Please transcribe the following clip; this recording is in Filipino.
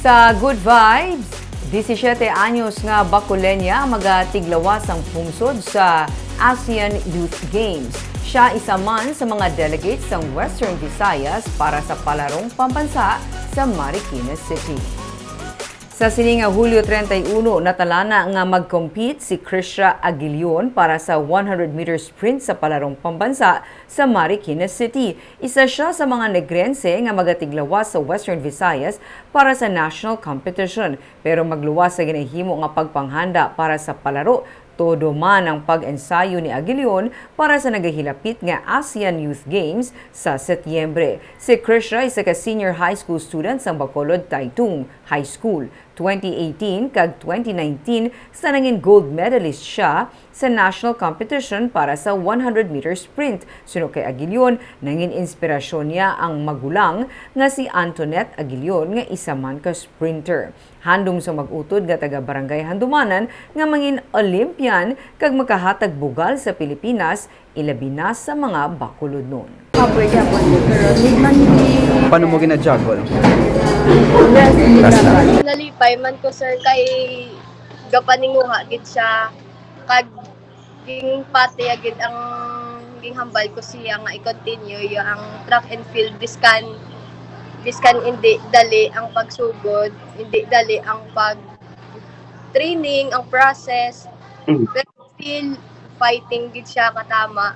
Sa Good Vibes, 17 anyos nga Bacolenya magatiglawas ang pungsod sa Asean Youth Games. Siya isa man sa mga delegates ng Western Visayas para sa palarong pambansa sa Marikina City. Sa sininga Hulyo 31, natalana nga mag-compete si Krisha Aguilion para sa 100-meter sprint sa palarong pambansa sa Marikina City. Isa siya sa mga negrense nga magatiglawas sa Western Visayas para sa national competition. Pero magluwas sa ginahimo nga pagpanghanda para sa palaro, todo man ang pag-ensayo ni Aguilion para sa nagahilapit nga ASEAN Youth Games sa Setyembre. Si Krisha isa ka senior high school student sa Bacolodnon High School. 2018 kag 2019 sa nangin gold medalist siya sa national competition para sa 100-meter sprint. Suno kay Aguilion, nangin inspirasyon niya ang magulang nga si Antoinette Aguilion nga isa man ka sprinter. Handom sa mag-utod nga taga-barangay Handumanan nga mangin Olympian kag makahatag bugal sa Pilipinas, ilabi na sa mga Bacolodnon. Paano mo gina-juggle? Nalipay man ko sir kay gapaninguha gid siya kag ging pati agid ang ging hambal ko siya nga i-continue yung ang track and field biskan hindi dali ang pagsugod, hindi dali ang pag training, ang process. Pero still fighting gid siya katama